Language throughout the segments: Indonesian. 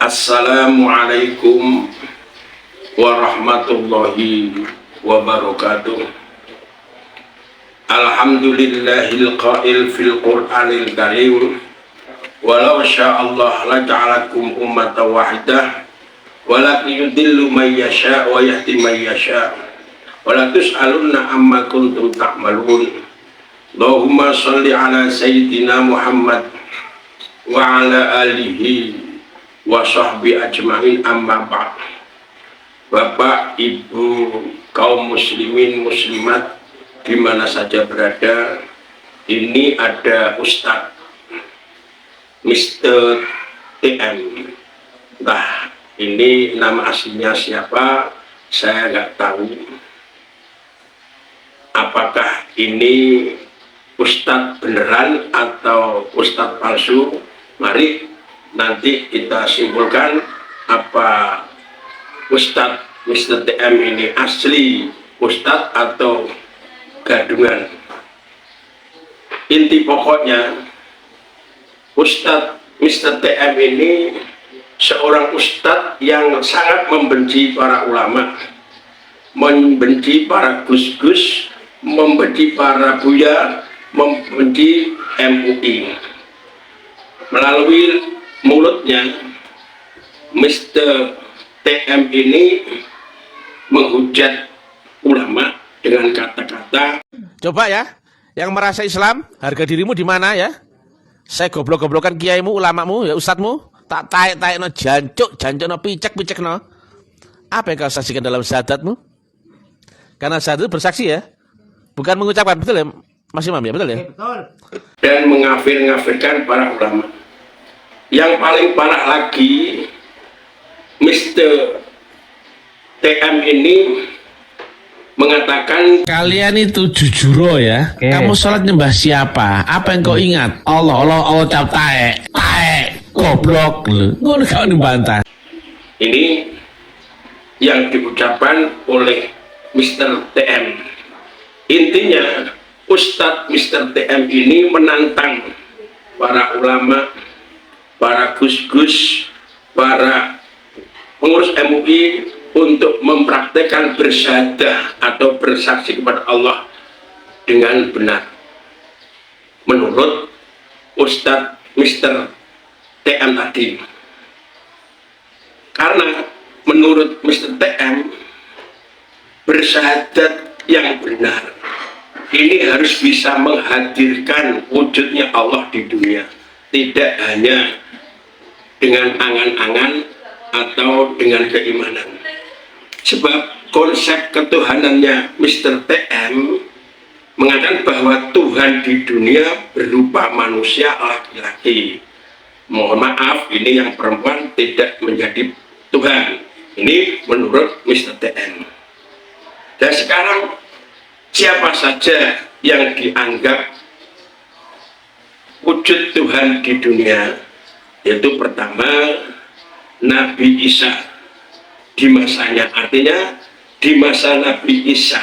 Assalamualaikum warahmatullahi wabarakatuh. Alhamdulillahil qail fil Qur'anil karim, walau sya'allah la ja'alakum ummatan wahidah walakin yudillu man yasha' wa yahdi man yasha' wa la tus'alunna amma kuntum ta'malun. Allahumma shalli ala sayyidina Muhammad wa ala alihi wa sahbi ajma'in, amma ba'd. Bapak, Ibu, kaum muslimin, muslimat di mana saja berada, ini ada Ustadz Mr. TM. Nah, ini nama aslinya siapa saya nggak tahu. Apakah ini Ustadz beneran atau Ustadz palsu? Mari nanti kita simpulkan apa Ustadz Mr. TM ini asli Ustadz atau gadungan. Inti pokoknya, Ustadz Mr. TM ini seorang Ustadz yang sangat membenci para ulama, membenci para gus-gus, membenci para buya, membenci MUI. Melalui mulutnya, Mr. TM ini menghujat ulama dengan kata-kata. Coba ya, yang merasa Islam, harga dirimu di mana ya? Saya goblok-goblokan kiaimu, ulamamu, ya ustadmu, tak taek-taek no jancuk no picek no. Apa yang kau saksikan dalam syahadatmu? Karena syahadat bersaksi ya, bukan mengucapkan, betul ya Mas Imam ya, betul ya? Betul. Dan mengafir-ngafirkan para ulama. Yang paling parah lagi, Mr. TM ini mengatakan, kalian itu jujur ya. Kamu sholat nyembah siapa? Apa yang kau ingat? Allah cap taek, goblok lu. Ngono kau dibantah. ini yang diucapkan oleh Mr. TM. Intinya, Ustadz Mr. TM ini menantang para ulama, para gus-gus, para pengurus MUI untuk mempraktekkan bersyahadah atau bersaksi kepada Allah dengan benar. Menurut Ustadz Mr. TM tadi. Karena menurut Mr. TM, bersyahadat yang benar ini harus bisa menghadirkan wujudnya Allah di dunia, tidak hanya dengan angan-angan atau dengan keimanan. Sebab konsep ketuhanannya Mr. TM mengatakan bahwa Tuhan di dunia berupa manusia laki-laki. Mohon maaf, ini yang perempuan tidak menjadi Tuhan. Ini menurut Mr. TM. Dan sekarang siapa saja yang dianggap wujud Tuhan di dunia? Yaitu pertama, Nabi Isa di masanya. Artinya di masa Nabi Isa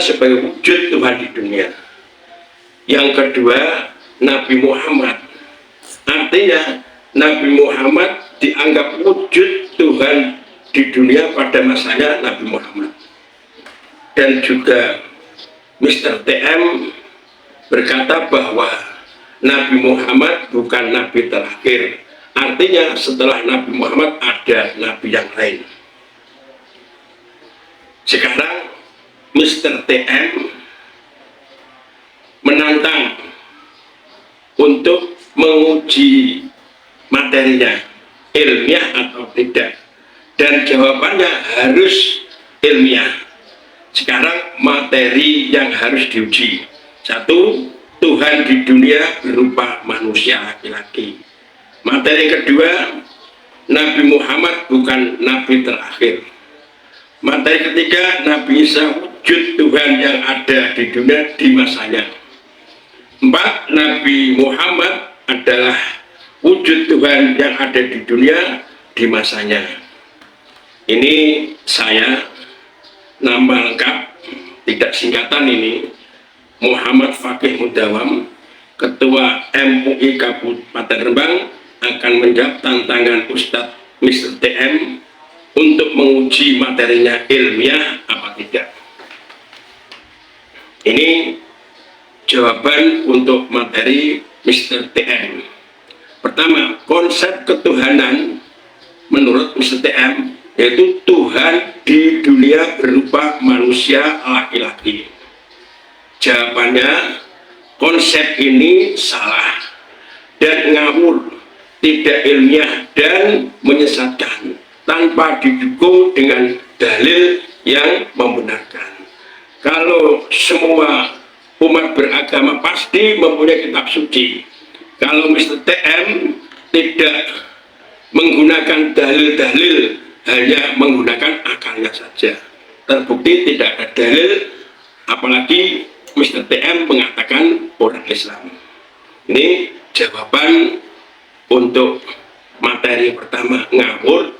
sebagai wujud Tuhan di dunia. Yang kedua, Nabi Muhammad. Artinya Nabi Muhammad dianggap wujud Tuhan di dunia pada masanya Nabi Muhammad. Dan juga Mr. TM berkata bahwa Nabi Muhammad bukan Nabi terakhir. Artinya setelah Nabi Muhammad ada Nabi yang lain. Sekarang Mr. TM menantang untuk menguji materinya, ilmiah atau tidak. Dan jawabannya harus ilmiah. Sekarang materi yang harus diuji. Satu, Tuhan di dunia berupa manusia laki-laki. Materi kedua, Nabi Muhammad bukan Nabi terakhir. Materi ketiga, Nabi Isa wujud Tuhan yang ada di dunia di masanya. 4, Nabi Muhammad adalah wujud Tuhan yang ada di dunia di masanya. Ini saya, nama lengkap, tidak singkatan ini, Muhammad Fakih Mudawam, Ketua MUI Kabupaten Rembang, akan menjawab tantangan Ustadz Mr. TM untuk menguji materinya ilmiah apa tidak. Ini jawaban untuk materi Mr. TM. Pertama, konsep ketuhanan menurut Mr. TM yaitu Tuhan di dunia berupa manusia laki-laki. Jawabannya, konsep ini salah dan ngawur, tidak ilmiah dan menyesatkan tanpa didukung dengan dalil yang membenarkan. Kalau semua umat beragama pasti mempunyai kitab suci. Kalau Mr. TM tidak menggunakan dalil-dalil, hanya menggunakan akalnya saja. Terbukti tidak ada dalil, apalagi Mr. TM mengatakan orang Islam. Ini jawaban untuk materi pertama, ngawur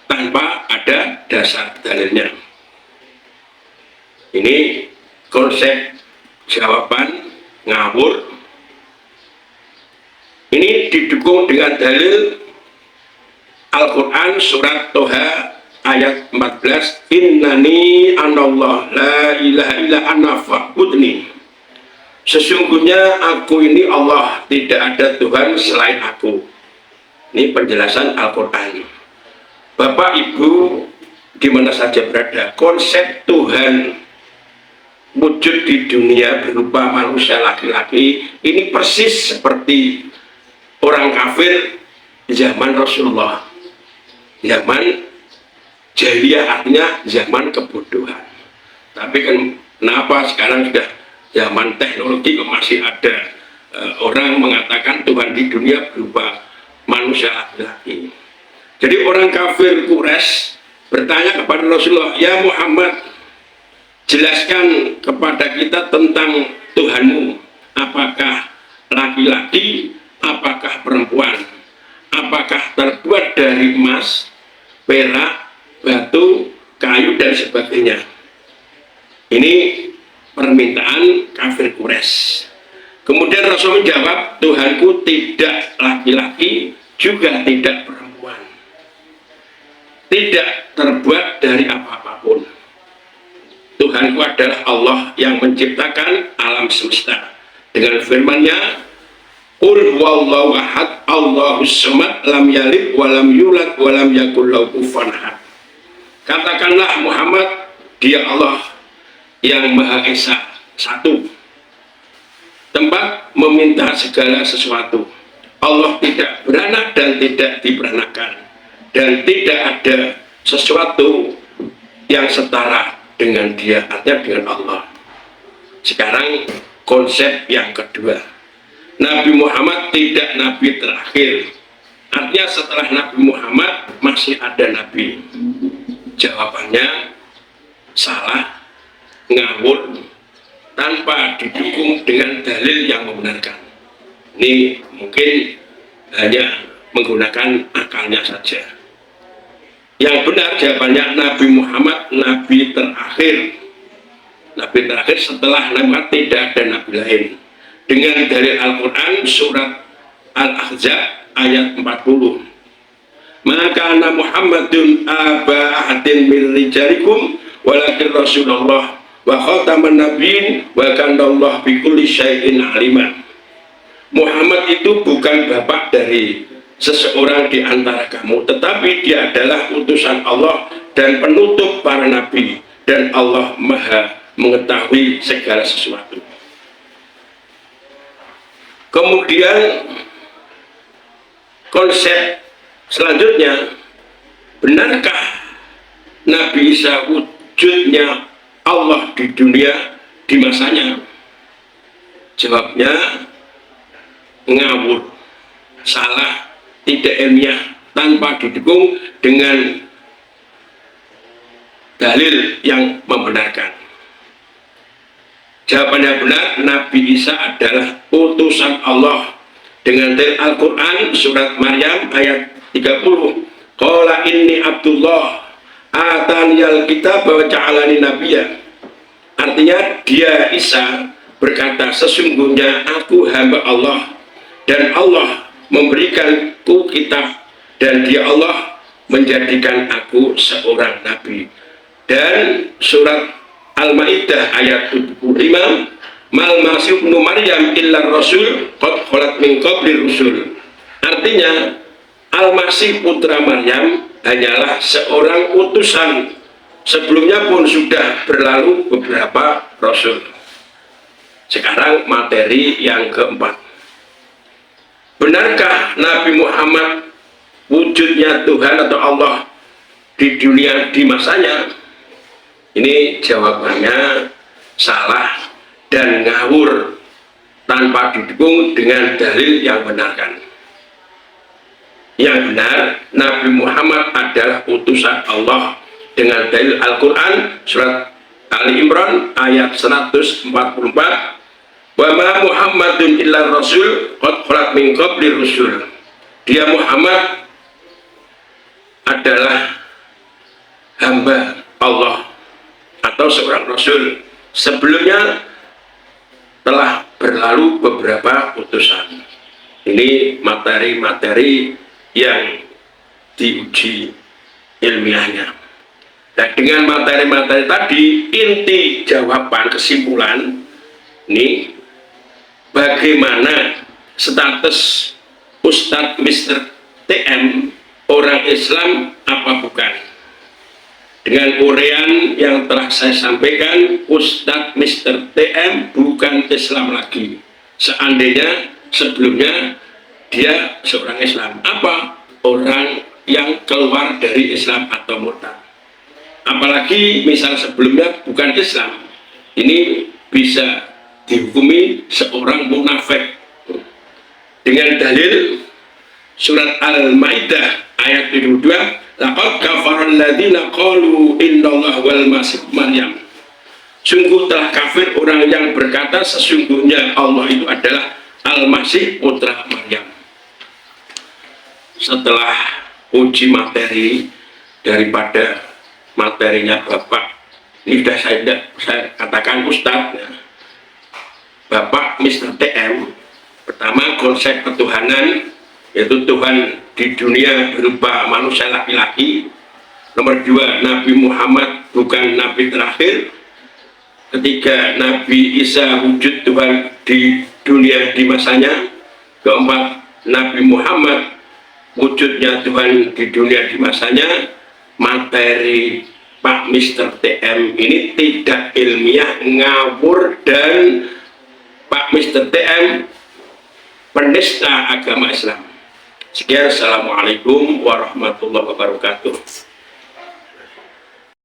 tanpa ada dasar dalilnya. Ini konsep jawaban ngawur. Ini didukung dengan dalil Al-Quran surat Toha ayat 14, innani anallah la ilaha illa ana fa'budni. Sesungguhnya aku ini Allah, tidak ada Tuhan selain aku. Ini penjelasan Al-Quran. Bapak Ibu di mana saja berada, konsep Tuhan wujud di dunia berupa manusia laki-laki ini persis seperti orang kafir zaman Rasulullah, zaman jahiliyah, artinya zaman kebodohan. Tapi kan kenapa sekarang sudah zaman teknologi kok masih ada orang mengatakan Tuhan di dunia berupa manusia laki-laki. Jadi orang kafir Quraisy bertanya kepada Rasulullah, ya Muhammad, jelaskan kepada kita tentang Tuhanmu, apakah laki-laki, apakah perempuan, apakah terbuat dari emas, perak, batu, kayu, dan sebagainya. Ini permintaan kafir Quraisy. Kemudian Rasul menjawab, Tuhanku tidak laki-laki, juga tidak perempuan, tidak terbuat dari apa-apapun. Tuhanku adalah Allah yang menciptakan alam semesta. Dengan firman-Nya, Qul huwallahu ahad, Allahus samad, lam yalid walam yulad walam yakul lahu kufuwan ahad. Katakanlah Muhammad, Dia Allah yang Maha Esa, satu, tempat meminta segala sesuatu. Allah tidak beranak dan tidak diberanakan, dan tidak ada sesuatu yang setara dengan Dia, artinya dengan Allah. Sekarang konsep yang kedua, Nabi Muhammad tidak nabi terakhir, artinya setelah Nabi Muhammad masih ada nabi. Jawabannya salah, ngawur, tanpa didukung dengan dalil yang membenarkan. Ini mungkin hanya menggunakan akalnya saja. Yang benar jawabannya Nabi Muhammad nabi terakhir. Nabi terakhir setelah Nabi Muhammad tidak ada nabi lain. Dengan dalil Al-Quran surat Al-Ahzab ayat 40. Maka Muhammadun aba ahadin min rijalikum walakin Rasulullah wa khataman nabiyyin wa kana Allah bi kulli syai'in alima. Muhammad itu bukan bapak dari seseorang di antara kamu, tetapi dia adalah utusan Allah dan penutup para nabi, dan Allah Maha mengetahui segala sesuatu. Kemudian konsep selanjutnya, benarkah Nabi Isa wujudnya Allah di dunia di masanya? Jawabnya ngawur, salah, tidak ilmiah, tanpa didukung dengan dalil yang membenarkan. Jawabannya benar, Nabi Isa adalah utusan Allah. Dengan dalil Al-Quran surat Maryam ayat 30, qala inni abdullah ataniyal kitab wa ja'alani nabiyya. Artinya dia Isa berkata, sesungguhnya aku hamba Allah dan Allah memberikanku kitab, dan dia Allah menjadikan aku seorang nabi. Dan surat Al-Maidah ayat 75, mal masih ibnu Maryam illa rasul qad khalat min qabli rusul. Artinya Al-Masih putra Maryam hanyalah seorang utusan, sebelumnya pun sudah berlalu beberapa rasul. Sekarang materi yang keempat. Benarkah Nabi Muhammad wujudnya Tuhan atau Allah di dunia di masanya? Ini jawabannya salah dan ngawur tanpa didukung dengan dalil yang benarkan. Yang benar, Nabi Muhammad adalah utusan Allah dengan dalil Al-Quran surat Ali Imran ayat 144, wa ma Muhammadun illa rasul qad khalat min qabli rusul. Dia Muhammad adalah hamba Allah atau seorang rasul, sebelumnya telah berlalu beberapa utusan. Ini materi-materi yang diuji ilmiahnya. Nah, dengan materi-materi tadi, inti jawaban kesimpulan ini bagaimana status Ustadz Mr. TM orang Islam apa bukan. Dengan uraian yang telah saya sampaikan, Ustadz Mr. TM bukan Islam lagi. Seandainya sebelumnya dia seorang Islam, apa? Orang yang keluar dari Islam atau murtad. Apalagi misal sebelumnya bukan Islam, ini bisa dihukumi seorang munafik dengan dalil surat Al-Maidah ayat 72, laqad kafara alladziina qalu innallaha wal masih Maryam. Sungguh telah kafir orang yang berkata sesungguhnya Allah itu adalah Al-Masih putra Maryam. Setelah uji materi daripada materinya Bapak, ini sudah saya katakan Ustadz ya. Bapak Mr. TM, pertama konsep ketuhanan, yaitu Tuhan di dunia berupa manusia laki-laki. Nomor dua, Nabi Muhammad bukan Nabi terakhir. Ketiga, Nabi Isa wujud Tuhan di dunia di masanya. Keempat, Nabi Muhammad wujudnya Tuhan di dunia di masanya. Materi Pak Mr. TM ini tidak ilmiah, ngawur, dan Pak Mr. TM penista agama Islam. Sekian, assalamualaikum warahmatullahi wabarakatuh.